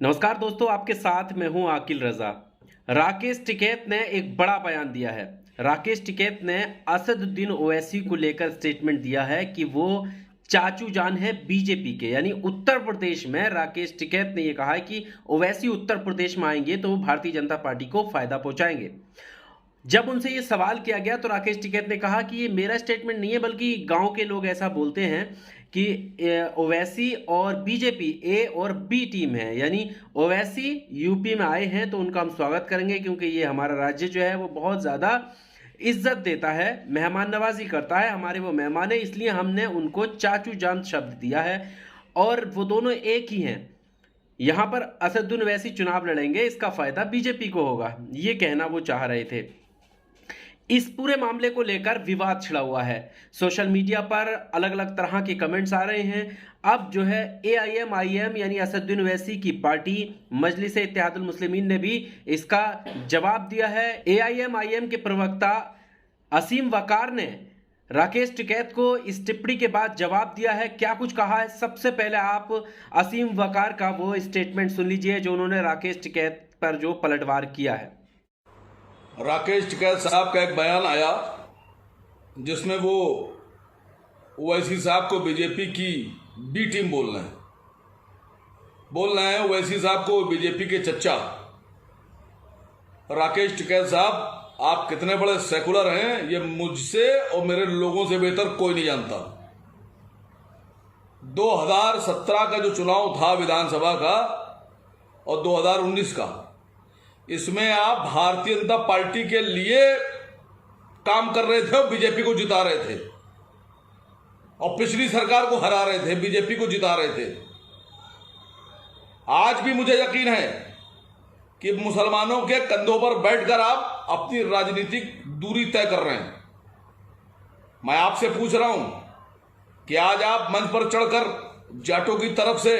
नमस्कार दोस्तों, आपके साथ मैं हूं आकिल रजा। राकेश टिकैत ने एक बड़ा बयान दिया है। राकेश टिकैत ने असदुद्दीन ओवैसी को लेकर स्टेटमेंट दिया है कि वो चाचू जान है बीजेपी के, यानी उत्तर प्रदेश में राकेश टिकैत ने यह कहा है कि ओवैसी उत्तर प्रदेश में आएंगे तो वो भारतीय जनता पार्टी को फायदा पहुंचाएंगे। जब उनसे ये सवाल किया गया तो राकेश टिकैत ने कहा कि ये मेरा स्टेटमेंट नहीं है, बल्कि गांव के लोग ऐसा बोलते हैं कि ओवैसी और बीजेपी ए और बी टीम है, यानी ओवैसी यूपी में आए हैं तो उनका हम स्वागत करेंगे क्योंकि ये हमारा राज्य जो है वो बहुत ज़्यादा इज्जत देता है, मेहमान नवाजी करता है, हमारे वो मेहमान है, इसलिए हमने उनको चाचू जान शब्द दिया है और वो दोनों एक ही हैं। यहाँ पर असदुद्दीन ओवैसी चुनाव लड़ेंगे, इसका फायदा बीजेपी को होगा, ये कहना वो चाह रहे थे। इस पूरे मामले को लेकर विवाद छिड़ा हुआ है। सोशल मीडिया पर अलग अलग तरह के कमेंट्स आ रहे हैं। अब जो है AIM यानी असदुद्दीन ओवैसी की पार्टी मजलिस-ए-इत्तेहादुल मुस्लिमीन ने भी इसका जवाब दिया है। AIM के प्रवक्ता असीम वकार ने राकेश टिकैत को इस टिप्पणी के बाद जवाब दिया है। क्या कुछ कहा है, सबसे पहले आप असीम वकार का वो स्टेटमेंट सुन लीजिए जो उन्होंने राकेश टिकैत पर जो पलटवार किया है। राकेश टिकैत साहब का एक बयान आया जिसमें वो ओवैसी साहब को बीजेपी की बी टीम बोल रहे हैं ओवैसी साहब को बीजेपी के चच्चा। राकेश टिकैत साहब, आप कितने बड़े सेकुलर हैं ये मुझसे और मेरे लोगों से बेहतर कोई नहीं जानता। 2017 का जो चुनाव था विधानसभा का और 2019 का, इसमें आप भारतीय जनता पार्टी के लिए काम कर रहे थे और बीजेपी को जिता रहे थे और पिछली सरकार को हरा रहे थे, बीजेपी को जिता रहे थे। आज भी मुझे यकीन है कि मुसलमानों के कंधों पर बैठकर आप अपनी राजनीतिक दूरी तय कर रहे हैं। मैं आपसे पूछ रहा हूं कि आज आप मंच पर चढ़कर जाटों की तरफ से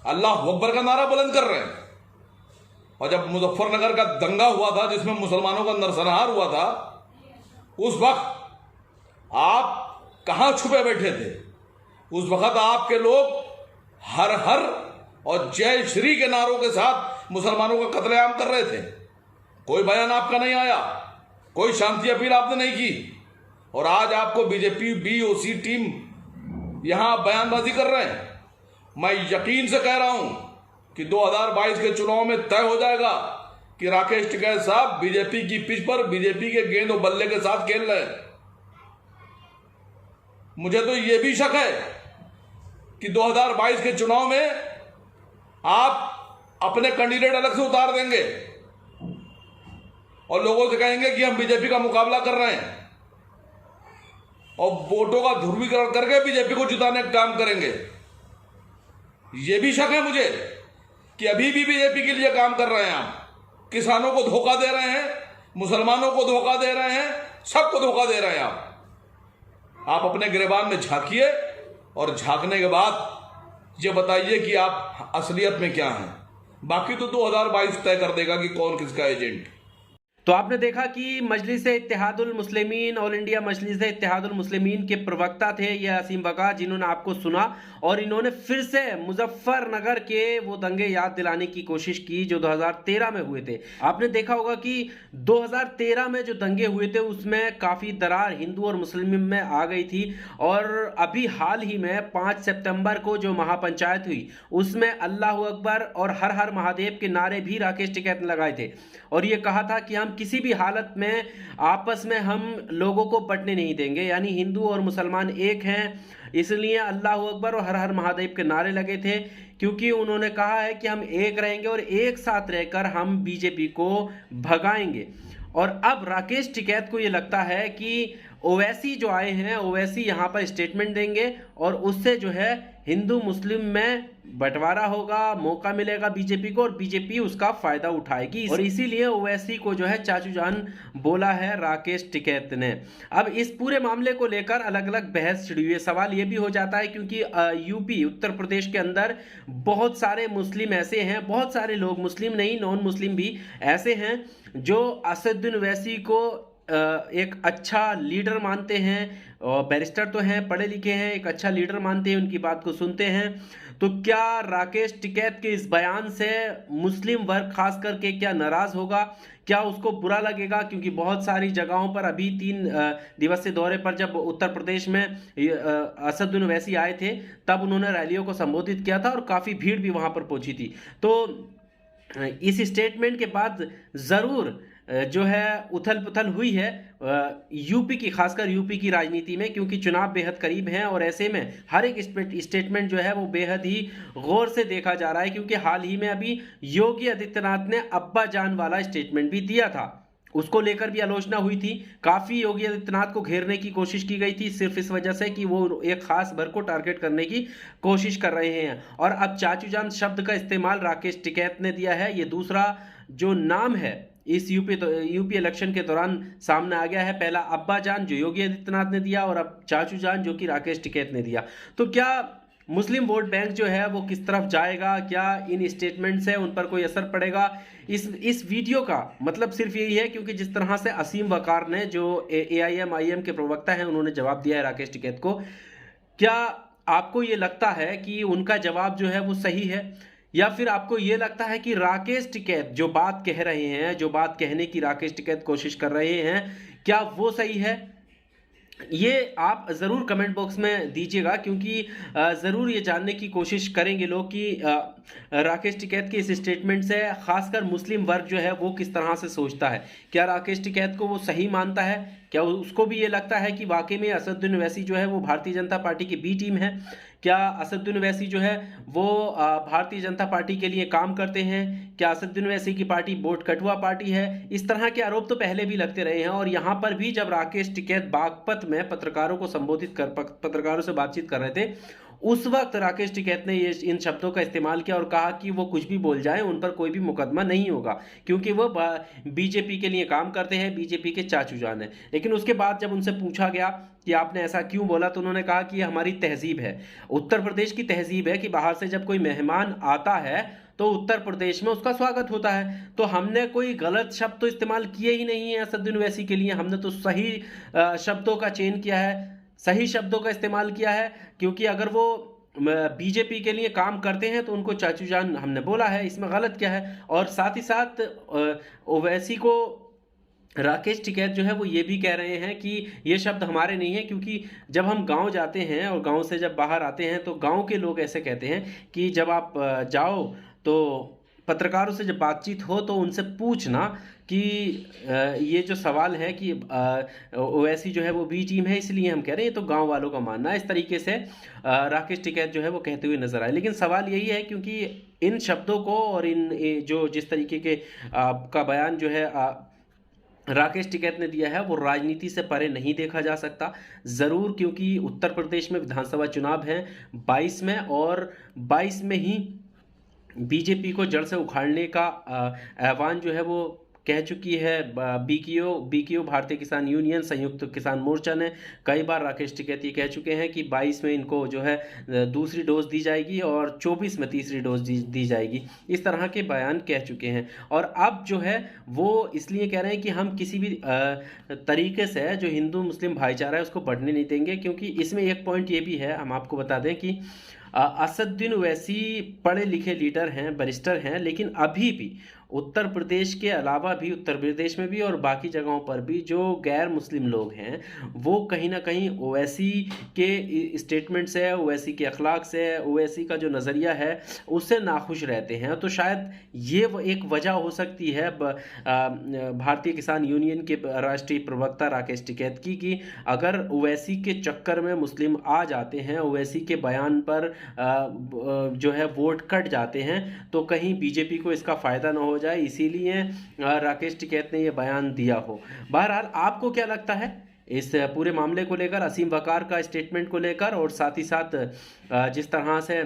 अल्लाह अकबर का नारा बुलंद कर रहे हैं, और जब मुजफ्फरनगर का दंगा हुआ था जिसमें मुसलमानों का नरसंहार हुआ था, उस वक्त आप कहां छुपे बैठे थे? उस वक्त आपके लोग हर हर और जय श्री के नारों के साथ मुसलमानों का कत्लेआम कर रहे थे। कोई बयान आपका नहीं आया, कोई शांति अपील आपने नहीं की, और आज आपको बीजेपी BOC टीम यहां बयानबाजी कर रहे हैं। मैं यकीन से कह रहा हूं कि 2022 के चुनाव में तय हो जाएगा कि राकेश टिकैत साहब बीजेपी की पिच पर बीजेपी के गेंद और बल्ले के साथ खेल रहे हैं। मुझे तो यह भी शक है कि 2022 के चुनाव में आप अपने कैंडिडेट अलग से उतार देंगे और लोगों से कहेंगे कि हम बीजेपी का मुकाबला कर रहे हैं और वोटों का ध्रुवीकरण करके बीजेपी को जिताने का काम करेंगे। यह भी शक है मुझे कि अभी भी बीजेपी के लिए काम कर रहे हैं आप। किसानों को धोखा दे रहे हैं, मुसलमानों को धोखा दे रहे हैं, सबको धोखा दे रहे हैं आप अपने गिरेबान में झांकिए और झांकने के बाद ये बताइए कि आप असलियत में क्या हैं। बाकी तो 2022 तय कर देगा कि कौन किसका एजेंट। तो आपने देखा कि मजलिस-ए-इत्तेहादुल मुस्लिमीन, ऑल इंडिया मजलिस-ए-इत्तेहादुल मुस्लिमीन के प्रवक्ता थे ये असीम वकार, जिन्होंने आपको सुना और इन्होंने फिर से मुजफ्फरनगर के वो दंगे याद दिलाने की कोशिश की जो 2013 में हुए थे। आपने देखा होगा कि 2013 में जो दंगे हुए थे उसमें काफ़ी दरार हिंदू और मुस्लिम में आ गई थी, और अभी हाल ही में 5 सितंबर को जो महापंचायत हुई उसमें अल्लाह अकबर और हर हर महादेव के नारे भी राकेश टिकैत ने लगाए थे और ये कहा था कि हम किसी भी हालत में आपस में हम लोगों को बंटने नहीं देंगे, यानी हिंदू और मुसलमान एक हैं, इसलिए अल्लाह अकबर और हर हर महादेव के नारे लगे थे, क्योंकि उन्होंने कहा है कि हम एक रहेंगे और एक साथ रहकर हम बीजेपी को भगाएंगे। और अब राकेश टिकैत को ये लगता है कि ओवैसी जो आए हैं, ओवैसी यहाँ पर स्टेटमेंट देंगे और उससे जो है हिंदू मुस्लिम में बंटवारा होगा, मौका मिलेगा बीजेपी को और बीजेपी उसका फायदा उठाएगी, और इसीलिए ओवैसी को जो है चाचू जान बोला है राकेश टिकैत ने। अब इस पूरे मामले को लेकर अलग अलग बहस छिड़ी हुई है। सवाल ये भी हो जाता है क्योंकि यूपी उत्तर प्रदेश के अंदर बहुत सारे मुस्लिम ऐसे हैं, बहुत सारे लोग मुस्लिम नहीं नॉन मुस्लिम भी ऐसे हैं जो असदुद्दीन ओवैसी को एक अच्छा लीडर मानते हैं, और बैरिस्टर तो हैं, पढ़े लिखे हैं, एक अच्छा लीडर मानते हैं, उनकी बात को सुनते हैं। तो क्या राकेश टिकैत के इस बयान से मुस्लिम वर्ग खास करके क्या नाराज होगा, क्या उसको बुरा लगेगा? क्योंकि बहुत सारी जगहों पर अभी 3 दिवसीय दौरे पर जब उत्तर प्रदेश में असदुद्दीन ओवैसी आए थे तब उन्होंने रैलियों को संबोधित किया था और काफ़ी भीड़ भी वहां पर पहुंची थी। तो इस स्टेटमेंट के बाद ज़रूर जो है उथल पुथल हुई है यूपी की, खासकर यूपी की राजनीति में, क्योंकि चुनाव बेहद करीब हैं और ऐसे में हर एक स्टेटमेंट जो है वो बेहद ही गौर से देखा जा रहा है। क्योंकि हाल ही में अभी योगी आदित्यनाथ ने अब्बा जान वाला स्टेटमेंट भी दिया था, उसको लेकर भी आलोचना हुई थी। काफ़ी योगी आदित्यनाथ को घेरने की कोशिश की गई थी सिर्फ इस वजह से कि वो एक खास वर्ग को टारगेट करने की कोशिश कर रहे हैं। और अब चाचू जान शब्द का इस्तेमाल राकेश टिकैत ने दिया है। ये दूसरा जो नाम है इस यूपी इलेक्शन के दौरान सामने आ गया है। पहला अब्बा जान जो योगी आदित्यनाथ ने दिया और अब चाचू जान जो कि राकेश टिकैत ने दिया। तो क्या मुस्लिम वोट बैंक जो है वो किस तरफ जाएगा, क्या इन स्टेटमेंट से उन पर कोई असर पड़ेगा? इस वीडियो का मतलब सिर्फ यही है क्योंकि जिस तरह से असीम वकार ने जो AIM के प्रवक्ता हैं उन्होंने जवाब दिया है राकेश टिकैत को, क्या आपको ये लगता है कि उनका जवाब जो है वो सही है, या फिर आपको ये लगता है कि राकेश टिकैत जो बात कह रहे हैं, जो बात कहने की राकेश टिकैत कोशिश कर रहे हैं, क्या वो सही है? ये आप ज़रूर कमेंट बॉक्स में दीजिएगा, क्योंकि ज़रूर ये जानने की कोशिश करेंगे लोग कि राकेश टिकैत के इस स्टेटमेंट से खासकर मुस्लिम वर्ग जो है वो किस तरह से सोचता है। क्या राकेश टिकैत को वो सही मानता है? क्या उसको भी ये लगता है कि वाकई में असदुद्दीन ओवैसी जो है वो भारतीय जनता पार्टी की बी टीम है? क्या असदुद्दीन ओवैसी जो है वो भारतीय जनता पार्टी के लिए काम करते हैं? क्या असदुद्दीन ओवैसी की पार्टी वोट कटुआ पार्टी है? इस तरह के आरोप तो पहले भी लगते रहे हैं। और यहाँ पर भी जब राकेश टिकैत बागपत में पत्रकारों को संबोधित कर पत्रकारों से बातचीत कर रहे थे, उस वक्त राकेश टिकैत ने ये इन शब्दों का इस्तेमाल किया और कहा कि वो कुछ भी बोल जाए उन पर कोई भी मुकदमा नहीं होगा, क्योंकि वो बीजेपी के लिए काम करते हैं, बीजेपी के चाचू जान है। लेकिन उसके बाद जब उनसे पूछा गया कि आपने ऐसा क्यों बोला, तो उन्होंने कहा कि ये हमारी तहजीब है, उत्तर प्रदेश की तहजीब है कि बाहर से जब कोई मेहमान आता है तो उत्तर प्रदेश में उसका स्वागत होता है। तो हमने कोई गलत शब्द तो इस्तेमाल किए ही नहीं है असदुद्दीन ओवैसी के लिए, हमने तो सही शब्दों का चयन किया है, सही शब्दों का इस्तेमाल किया है। क्योंकि अगर वो बीजेपी के लिए काम करते हैं तो उनको चाचू जान हमने बोला है, इसमें गलत क्या है? और साथ ही साथ ओवैसी को राकेश टिकैत जो है वो ये भी कह रहे हैं कि ये शब्द हमारे नहीं है, क्योंकि जब हम गांव जाते हैं और गांव से जब बाहर आते हैं तो गांव के लोग ऐसे कहते हैं कि जब आप जाओ तो पत्रकारों से जब बातचीत हो तो उनसे पूछना कि ये जो सवाल है कि ओवैसी जो है वो बी टीम है इसलिए हम कह रहे हैं, ये तो गांव वालों का मानना है। इस तरीके से राकेश टिकैत जो है वो कहते हुए नजर आए। लेकिन सवाल यही है क्योंकि इन शब्दों को और इन जो जिस तरीके के का बयान जो है राकेश टिकैत ने दिया है वो राजनीति से परे नहीं देखा जा सकता ज़रूर, क्योंकि उत्तर प्रदेश में विधानसभा चुनाव हैं 22 में, और 22 में ही बीजेपी को जड़ से उखाड़ने का आह्वान जो है वो कह चुकी है बीकेओ भारतीय किसान यूनियन, संयुक्त किसान मोर्चा ने कई बार राकेश टिकैत ये कह चुके हैं कि 22 में इनको जो है दूसरी डोज दी जाएगी और 24 में तीसरी डोज दी जाएगी, इस तरह के बयान कह चुके हैं। और अब जो है वो इसलिए कह रहे हैं कि हम किसी भी तरीके से जो हिंदू मुस्लिम भाईचारा है उसको बढ़ने नहीं देंगे, क्योंकि इसमें एक पॉइंट ये भी है, हम आपको बता दें कि असदुद्दीन ओवैसी पढ़े लिखे लीडर हैं, बैरिस्टर हैं, लेकिन अभी भी उत्तर प्रदेश के अलावा भी, उत्तर प्रदेश में भी और बाकी जगहों पर भी जो गैर मुस्लिम लोग हैं वो कहीं ना कहीं ओवैसी के स्टेटमेंट से, ओवैसी के अखलाक से, ओवैसी का जो नज़रिया है उससे नाखुश रहते हैं। तो शायद ये एक वजह हो सकती है भारतीय किसान यूनियन के राष्ट्रीय प्रवक्ता राकेश टिकैत की, कि अगर ओवैसी के चक्कर में मुस्लिम आ जाते हैं, ओवैसी के बयान पर जो है वोट कट जाते हैं, तो कहीं बीजेपी को इसका फ़ायदा ना हो जाए, इसीलिए राकेश टिकैत ने यह बयान दिया हो। बहरहाल आपको क्या लगता है इस पूरे मामले को लेकर, असीम वकार का स्टेटमेंट को लेकर, और साथ ही साथ जिस तरह से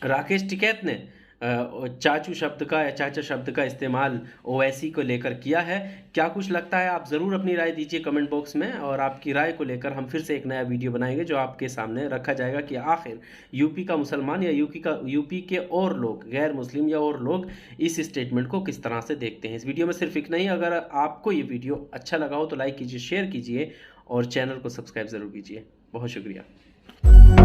राकेश टिकैत ने चाचू शब्द का या चाचा शब्द का इस्तेमाल ओवैसी को लेकर किया है? क्या कुछ लगता है? आप ज़रूर अपनी राय दीजिए कमेंट बॉक्स में, और आपकी राय को लेकर हम फिर से एक नया वीडियो बनाएंगे जो आपके सामने रखा जाएगा कि आखिर यूपी का मुसलमान या यूपी के और लोग, गैर मुस्लिम या और लोग इस स्टेटमेंट को किस तरह से देखते हैं। इस वीडियो में सिर्फ इतना ही। अगर आपको ये वीडियो अच्छा लगा हो तो लाइक कीजिए, शेयर कीजिए और चैनल को सब्सक्राइब ज़रूर कीजिए। बहुत शुक्रिया।